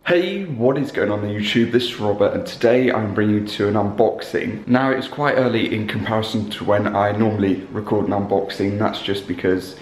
Hey, what is going on YouTube? This is Robert and today I'm bringing you to an unboxing. Now it's quite early in comparison to when I normally record an unboxing. That's just because,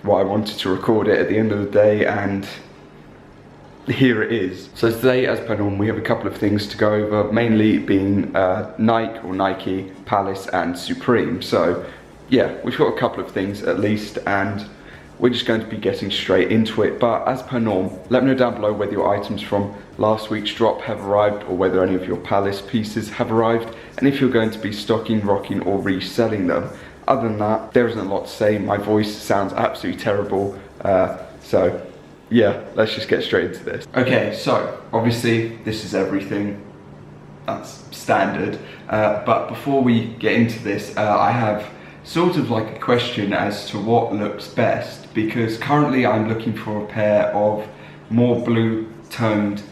well, I wanted to record it at the end of the day and here it is. So today, as per normal, we have a couple of things to go over, mainly being Nike, Palace and Supreme. So yeah, we've got a couple of things at least and we're just going to be getting straight into it. But as per norm, let me know down below whether your items from last week's drop have arrived or whether any of your Palace pieces have arrived and if you're going to be stocking, rocking or reselling them. Other than that, there isn't a lot to say. My voice sounds absolutely terrible. So yeah, let's just get straight into this. Okay, so obviously this is everything. That's standard. But before we get into this, I have sort of like a question as to what looks best, because currently I'm looking for a pair of more blue toned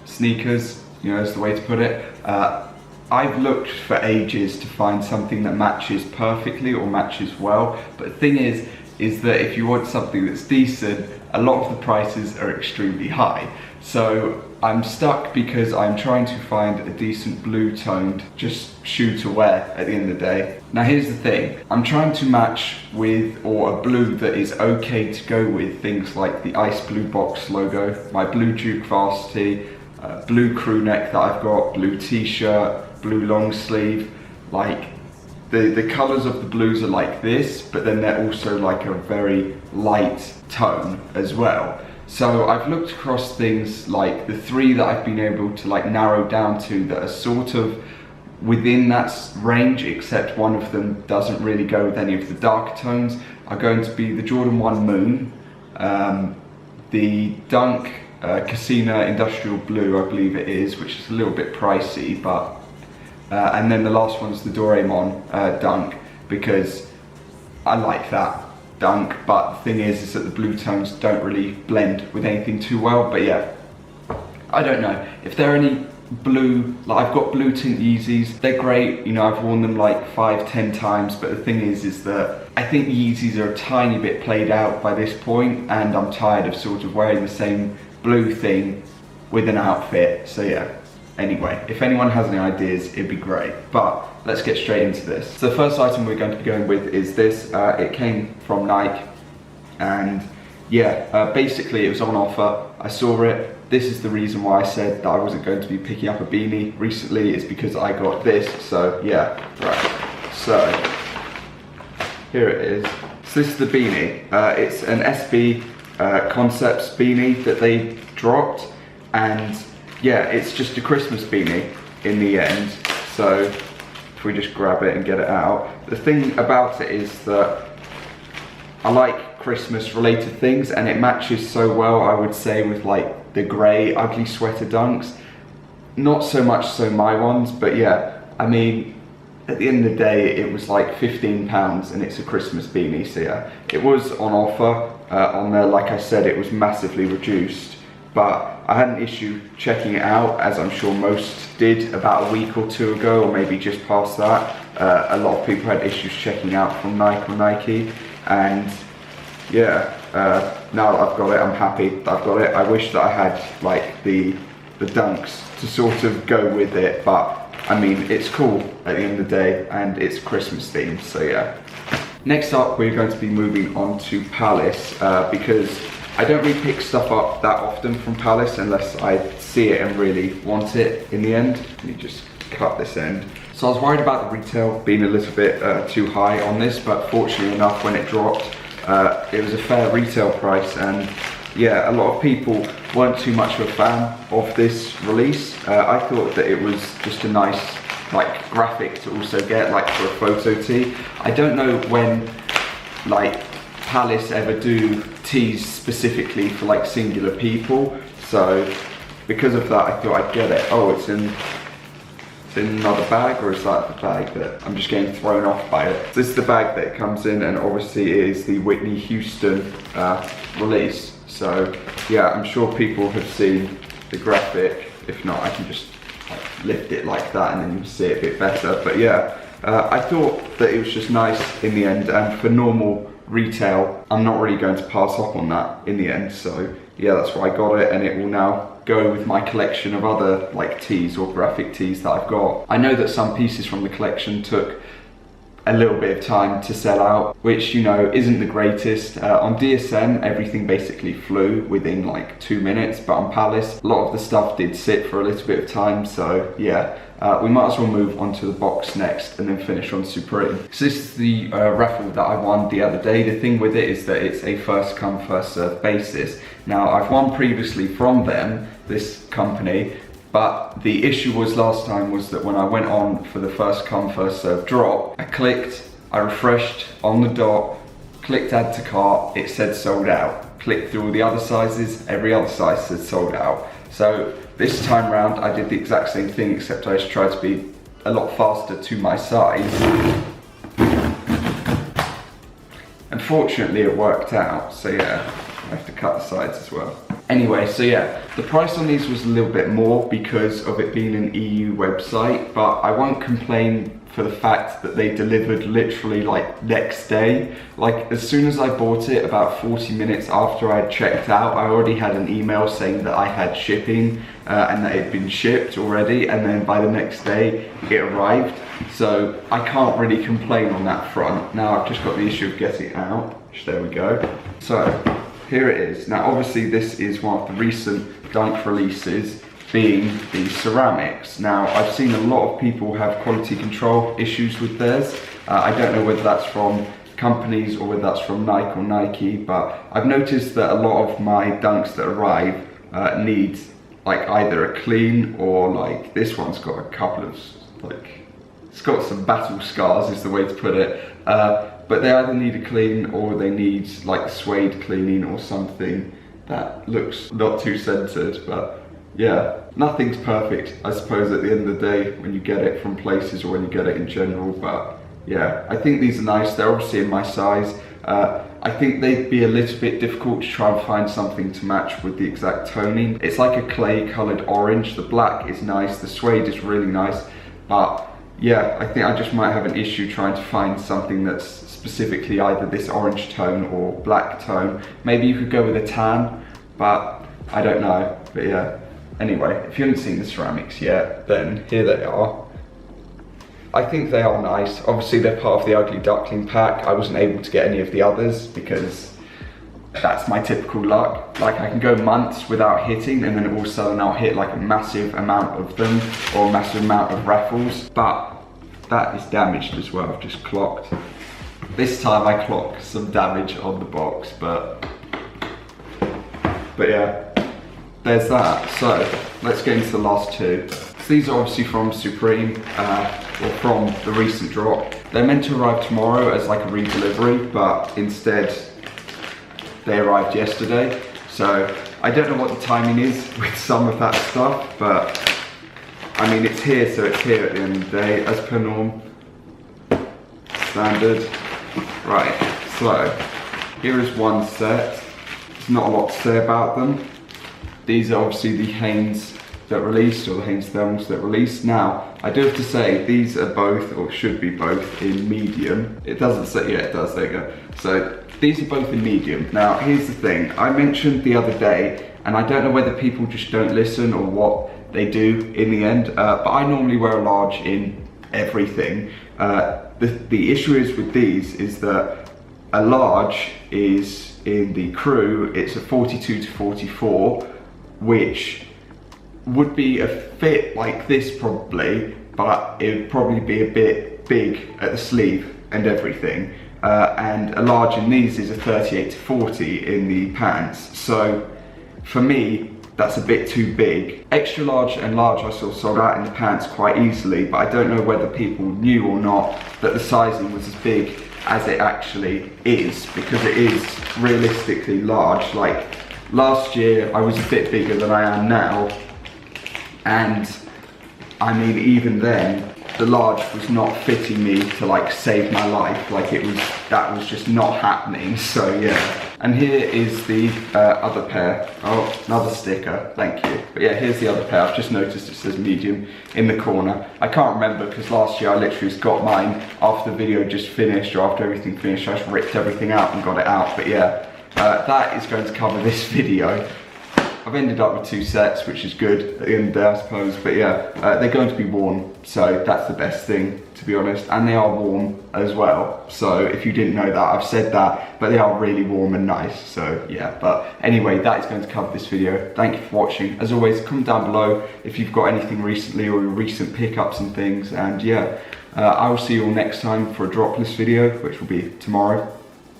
sneakers, you know, is the way to put it. I've looked for ages to find something that matches perfectly or matches well, but the thing is that if you want something that's decent, a lot of the prices are extremely high. So I'm stuck because I'm trying to find a decent blue toned just shoe to wear at the end of the day. Now here's the thing, I'm trying to match with, or a blue that is okay to go with things like the Ice Blue Box logo, my blue Duke Varsity, blue crew neck that I've got, blue t-shirt, blue long sleeve. Like the colours of the blues are like this, but then they're also like a very light tone as well. So I've looked across things like the three that I've been able to like narrow down to that are sort of within that range, except one of them doesn't really go with any of the darker tones, are going to be the Jordan 1 Moon, the Dunk Casino Industrial Blue, I believe it is, which is a little bit pricey, but and then the last one's the Doraemon Dunk, because I like that Dunk, but the thing is that the blue tones don't really blend with anything too well. But yeah, I don't know if there are any blue, like I've got blue tint Yeezys, they're great, you know, I've worn them like 5-10 times, but the thing is that I think Yeezys are a tiny bit played out by this point and I'm tired of sort of wearing the same blue thing with an outfit. So yeah, anyway, if anyone has any ideas, it'd be great. But let's get straight into this. So the first item we're going to be going with is this. It came from Nike and yeah, basically it was on offer. I saw it. This is the reason why I said that I wasn't going to be picking up a beanie recently, is because I got this. So yeah, right. So here it is. So this is the beanie. It's an SB Concepts beanie that they dropped, and yeah, it's just a Christmas beanie in the end. So if we just grab it and get it out, the thing about it is that I like Christmas related things and it matches so well, I would say, with like the grey ugly sweater dunks. Not so much so my ones, but yeah, I mean, at the end of the day it was like £15 and it's a Christmas beanie. So yeah, it was on offer on there. Like I said, it was massively reduced, but I had an issue checking it out, as I'm sure most did about a week or two ago, or maybe just past that. A lot of people had issues checking out from Nike, and yeah, now that I've got it, I'm happy that I've got it. I wish that I had like the dunks to sort of go with it, but I mean, it's cool at the end of the day and it's Christmas themed, so yeah. Next up, we're going to be moving on to Palace, because I don't really pick stuff up that often from Palace unless I see it and really want it in the end. Let me just cut this end. So I was worried about the retail being a little bit too high on this, but fortunately enough, when it dropped, it was a fair retail price, and yeah, a lot of people weren't too much of a fan of this release. I thought that it was just a nice like graphic to also get like for a photo tee. I don't know when like Palace ever do tees specifically for like singular people, so because of that I thought I'd get it. Oh, it's in another bag, or is that the bag that I'm just getting thrown off by it? This is the bag that it comes in, and obviously it is the Whitney Houston release. So yeah, I'm sure people have seen the graphic. If not, I can just like lift it like that and then you can see it a bit better. But yeah, I thought that it was just nice in the end, and for normal retail, I'm not really going to pass up on that in the end. So yeah, that's why I got it, and it will now go with my collection of other like tees or graphic tees that I've got. I know that some pieces from the collection took a little bit of time to sell out, which, you know, isn't the greatest. On DSM, everything basically flew within like 2 minutes, but on Palace, a lot of the stuff did sit for a little bit of time, so yeah. We might as well move on to the box next and then finish on Supreme. So this is the raffle that I won the other day. The thing with it is that it's a first come, first served basis. Now, I've won previously from them, this company, but the issue was last time was that when I went on for the first come, first served drop, I clicked, I refreshed on the dot, clicked add to cart, it said sold out. Clicked through all the other sizes, every other size said sold out. So this time round I did the exact same thing, except I just tried to be a lot faster to my size. Unfortunately it worked out, so yeah, I have to cut the sides as well. Anyway, so yeah, the price on these was a little bit more because of it being an EU website, but I won't complain for the fact that they delivered literally like next day. Like as soon as I bought it, about 40 minutes after I had checked out, I already had an email saying that I had shipping and that it had been shipped already, and then by the next day it arrived. So I can't really complain on that front. Now I've just got the issue of getting it out, which there we go. So here it is. Now obviously this is one of the recent Dunk releases, being the ceramics. Now I've seen a lot of people have quality control issues with theirs. I don't know whether that's from companies or whether that's from Nike or Nike, but I've noticed that a lot of my Dunks that arrive need like either a clean, or like this one's got a couple of like, it's got some battle scars is the way to put it. But they either need a clean or they need like suede cleaning or something that looks not too centered. But yeah, nothing's perfect, I suppose, at the end of the day when you get it from places or when you get it in general. But yeah, I think these are nice. They're obviously in my size. I think they'd be a little bit difficult to try and find something to match with the exact toning. It's like a clay coloured orange. The black is nice, the suede is really nice, but yeah, I think I just might have an issue trying to find something that's specifically either this orange tone or black tone. Maybe you could go with a tan, but I don't know. But yeah, anyway, if you haven't seen the ceramics yet, then here they are. I think they are nice. Obviously they're part of the Ugly Duckling pack. I wasn't able to get any of the others because that's my typical luck. Like I can go months without hitting, and then all of a sudden I'll hit like a massive amount of them or a massive amount of raffles. But that is damaged as well, I've just clocked. This time I clocked some damage on the box, but yeah, there's that. So let's get into the last two. So these are obviously from Supreme, or from the recent drop. They're meant to arrive tomorrow as like a redelivery, but instead they arrived yesterday. So I don't know what the timing is with some of that stuff, but I mean it's here, so it's here at the end of the day, as per norm. Standard. Right, so here is one set. There's not a lot to say about them. These are obviously the Hanes that released, or the Hanes thermals that released. Now, I do have to say, these are both, or should be both, in medium. It doesn't say, yeah it does, there you go. So, these are both in medium. Now, here's the thing. I mentioned the other day, and I don't know whether people just don't listen or what they do in the end, but I normally wear a large in everything. The issue is with these is that a large is in the crew, it's a 42 to 44, which would be a fit like this probably, but it would probably be a bit big at the sleeve and everything. And a large in these is a 38 to 40 in the pants. So for me, that's a bit too big. Extra large and large I saw sold out in the pants quite easily, but I don't know whether people knew or not that the sizing was as big as it actually is, because it is realistically large. Like last year I was a bit bigger than I am now, and I mean even then the large was not fitting me to like save my life. Like that was just not happening. So yeah. And here is the other pair. Oh, another sticker, thank you. But yeah, here's the other pair. I've just noticed it says medium in the corner. I can't remember because last year I literally just got mine after the video just finished, or after everything finished. I just ripped everything out and got it out. But yeah, that is going to cover this video. I've ended up with 2 sets, which is good at the end of the day, I suppose. But yeah, they're going to be worn, so that's the best thing, to be honest. And they are warm as well. So if you didn't know that, I've said that, but they are really warm and nice. So yeah, but anyway, that is going to cover this video. Thank you for watching. As always, comment down below if you've got anything recently or your recent pickups and things. And yeah, I will see you all next time for a dropless video, which will be tomorrow.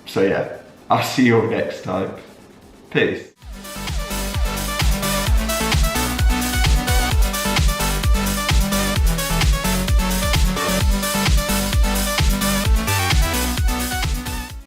So yeah, I'll see you all next time. Peace.